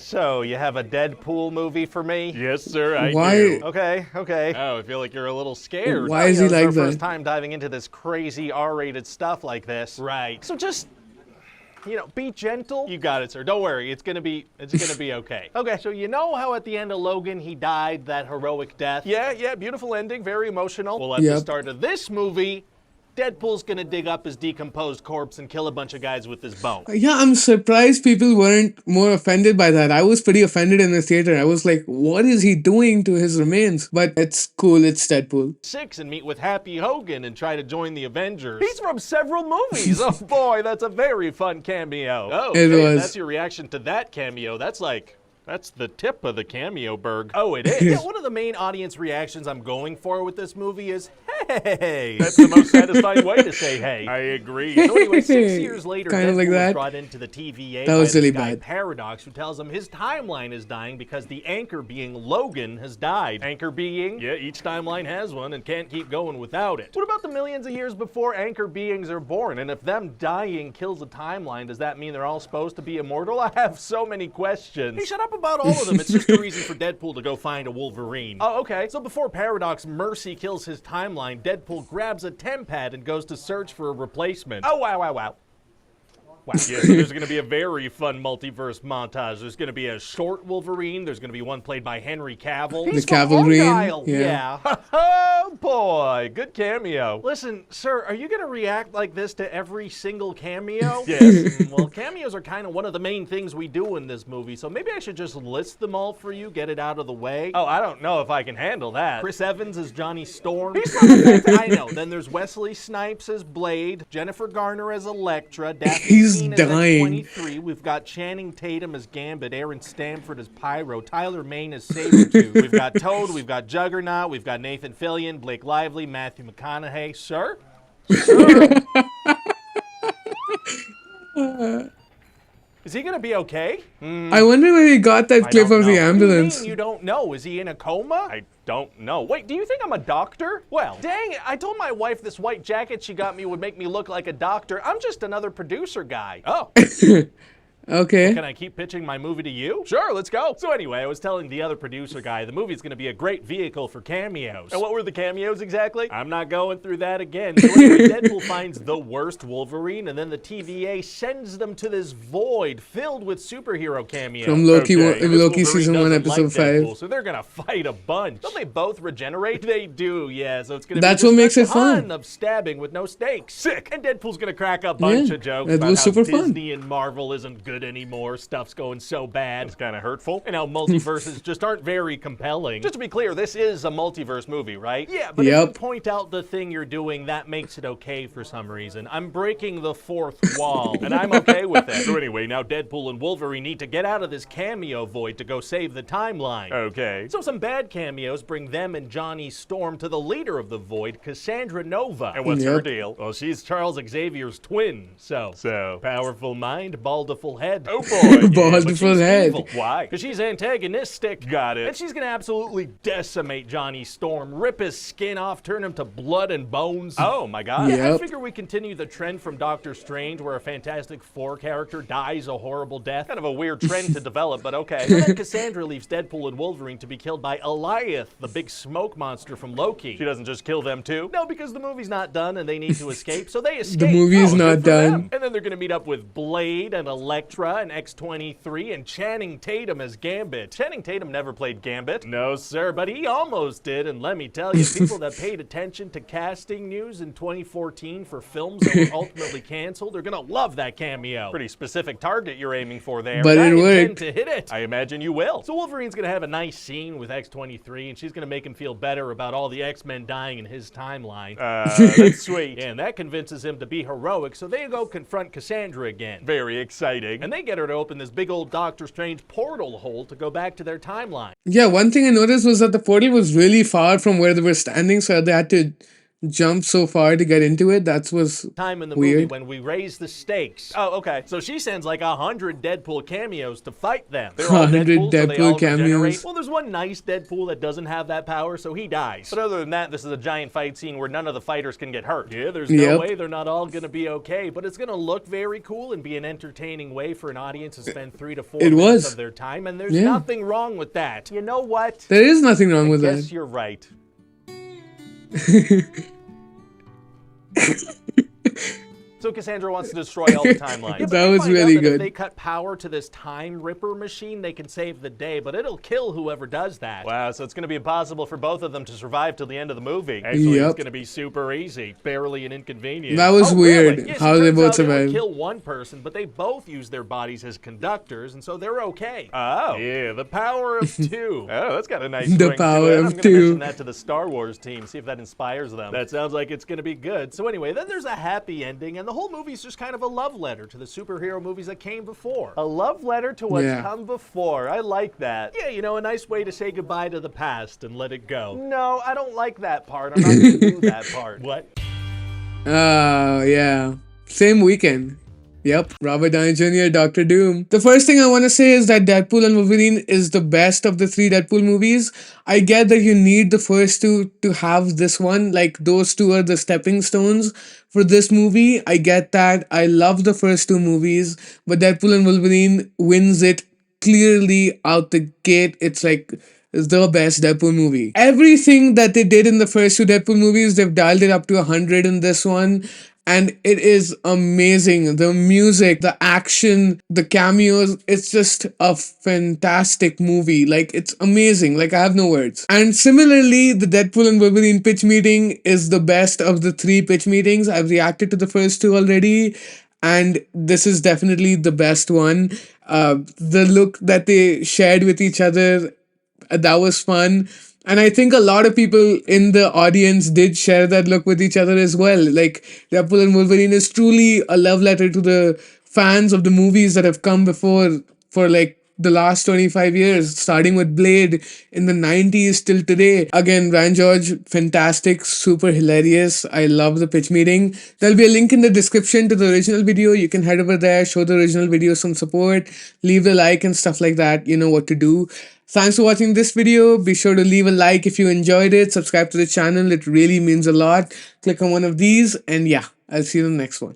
So, you have a Deadpool movie for me? Yes, sir, I Why? do. Okay. Oh, I feel like you're a little scared. Why is he It's like our that? first time diving into this crazy R-rated stuff like this. Right. So just, be gentle. You got it, sir. Don't worry. It's gonna be okay. Okay, so you know how at the end of Logan he died that heroic death? Yeah, beautiful ending, very emotional. Well, at the Yep. start of this movie, Deadpool's gonna dig up his decomposed corpse and kill a bunch of guys with his bone. Yeah, I'm surprised people weren't more offended by that. I was pretty offended in the theater. I was like, what is he doing to his remains? But it's cool, it's Deadpool. 6 and meet with Happy Hogan and try to join the Avengers. He's from several movies. Oh boy, that's a very fun cameo. Oh, It okay, was. That's your reaction to that cameo. That's the tip of the cameo berg. Oh, it is. Yeah, one of the main audience reactions I'm going for with this movie is, hey. That's the most satisfying way to say hey. I agree. So anyway, 6 years later, Kinda Deadpool like was that. brought into the TVA That by was this really guy bad. Paradox, who tells him his timeline is dying because the anchor being Logan has died. Anchor being? Yeah, each timeline has one and can't keep going without it. What about the millions of years before anchor beings are born? And if them dying kills a timeline, does that mean they're all supposed to be immortal? I have so many questions. Hey, shut up about all of them. It's just a reason for Deadpool to go find a Wolverine. Oh, okay. So before Paradox Mercy kills his timeline, Deadpool grabs a tempad and goes to search for a replacement. Oh, wow. Wow. Yeah, so there's going to be a very fun multiverse montage. There's going to be a short Wolverine. There's going to be one played by Henry Cavill. He's The cavalry. from Argyle. Yeah. Yeah. Oh, boy. Good cameo. Listen, sir, are you going to react like this to every single cameo? Yes. Well, cameos are kind of one of the main things we do in this movie, so maybe I should just list them all for you, get it out of the way. Oh, I don't know if I can handle that. Chris Evans as Johnny Storm. He's from the I know. Then there's Wesley Snipes as Blade, Jennifer Garner as Elektra, Daphne He's Keane as dying. X-23. We've got Channing Tatum as Gambit, Aaron Stamford as Pyro, Tyler Maine as Sabretooth. We've got Toad, we've got Juggernaut, we've got Nathan Fillion, Blake Lively, Matthew McConaughey. Sir? Is he gonna be okay? I wonder where he got that clip don't of the know. ambulance. What do you mean you don't know? Is he in a coma? I don't know. Wait, do you think I'm a doctor? Well, dang it, I told my wife this white jacket she got me would make me look like a doctor. I'm just another producer guy. Oh, Okay. Can I keep pitching my movie to you? sure, let's go. So anyway, I was telling the other producer guy, the movie's gonna be a great vehicle for cameos. And what were the cameos exactly? I'm not going through that again. So anyway, Deadpool finds the worst Wolverine, and then the TVA sends them to this void filled with superhero cameos. From Loki, Okay, this Loki Wolverine season 1, Doesn't episode like 5. Deadpool, so they're gonna fight a bunch. Don't they both regenerate? They do, yeah. So it's gonna That's be what just makes a it fun. ton of stabbing with no stakes. Sick. And Deadpool's gonna crack a bunch Yeah, of jokes it about was how super fun. Disney and Marvel isn't good anymore. Stuff's going so bad. It's kind of hurtful. And how multiverses just aren't very compelling. Just to be clear, this is a multiverse movie, right? Yeah, but Yep. if you point out the thing you're doing, that makes it okay for some reason. I'm breaking the fourth wall, and I'm okay with that. So anyway, now Deadpool and Wolverine need to get out of this cameo void to go save the timeline. Okay. So some bad cameos bring them and Johnny Storm to the leader of the void, Cassandra Nova. And what's her Yep. deal? Well, she's Charles Xavier's twin, so powerful mind, baldiful head. Oh, boy. Baldiful but she's head. evil. Why? Because she's antagonistic. Got it. And she's going to absolutely decimate Johnny Storm, rip his skin off, turn him to blood and bones. Oh, my God. Yeah. I Yep. figure we continue the trend from Doctor Strange where a Fantastic Four character dies a horrible death. Kind of a weird trend to develop, but okay. So then Cassandra leaves Deadpool and Wolverine to be killed by Eliath, the big smoke monster from Loki. She doesn't just kill them, too? No, because the movie's not done and they need to escape, so they escape. The movie's Oh, not good for them. done. And then they're going to meet up with Blade and Elektra and X-23 and Channing Tatum as Gambit. Channing Tatum never played Gambit. No, sir, but he almost did. And let me tell you, people that paid attention to casting news in 2014 for films that were ultimately canceled are going to love that cameo. Pretty specific target you're aiming for there. But and it I intend worked. to hit it. I imagine you will. So Wolverine's going to have a nice scene with X-23, and she's going to make him feel better about all the X-Men dying in his timeline. That's sweet. And that convinces him to be heroic, so they go confront Cassandra again. Very exciting. And they get her to open this big old Doctor Strange portal hole to go back to their timeline. Yeah, one thing I noticed was that the portal was really far from where they were standing, so they had to jump so far to get into it. That was time in the movie weird. when we raise the stakes. Oh, okay. So she sends like 100 Deadpool cameos to fight them. They're all 100 Deadpool, so they all Deadpool cameos. regenerate. Well, there's one nice Deadpool that doesn't have that power, so he dies. But other than that, this is a giant fight scene where none of the fighters can get hurt. Yeah, there's no Yep. way they're not all gonna be okay, but it's gonna look very cool and be an entertaining way for an audience to spend 3 to 4 It minutes was. of their time, and there's Yeah. nothing wrong with that. You know what? There is nothing wrong with Guess that. you're right. So Cassandra wants to destroy all the timelines. That they was find out really that good. If they cut power to this time ripper machine, they can save the day, but it'll kill whoever does that. Wow, so it's going to be impossible for both of them to survive till the end of the movie. Actually, Yep. it's going to be super easy, barely an inconvenience. That was Oh, weird really? Yes, how it they turns both out only survived. kill one person, but they both use their bodies as conductors, and so they're okay. Oh. Yeah, the power of two. Oh, that's got a nice The swing power to it. of I'm gonna two. mention that to the Star Wars team, see if that inspires them. That sounds like it's gonna be good. So anyway, then there's a happy ending, and the whole movie's just kind of a love letter to the superhero movies that came before. A love letter to what's Yeah. come before. I like that. Yeah, you know, a nice way to say goodbye to the past and let it go. No, I don't like that part. I'm not going to do that part. What? Yeah. Same weekend. Yep, Robert Downey Jr., Doctor Doom. The first thing I want to say is that Deadpool and Wolverine is the best of the 3 Deadpool movies. I get that you need the first two to have this one. Like, those two are the stepping stones for this movie. I get that. I love the first 2 movies, but Deadpool and Wolverine wins it clearly out the gate. It's like the best Deadpool movie. Everything that they did in the first 2 Deadpool movies, they've dialed it up to 100 in this one. And it is amazing. The music, the action, the cameos, it's just a fantastic movie. Like, it's amazing. Like, I have no words. And similarly, the Deadpool and Wolverine pitch meeting is the best of the 3 pitch meetings. I've reacted to the first 2 already, and this is definitely the best one. The look that they shared with each other, that was fun. And I think a lot of people in the audience did share that look with each other as well. Like, Deadpool and Wolverine is truly a love letter to the fans of the movies that have come before for like the last 25 years, starting with Blade in the 90s till today. Again, Ryan George, fantastic, super hilarious. I love the pitch meeting. There'll be a link in the description to the original video. You can head over there, show the original video some support, leave the like and stuff like that. You know what to do. Thanks for watching this video. Be sure to leave a like if you enjoyed it. Subscribe to the channel. It really means a lot. Click on one of these, and yeah, I'll see you in the next one.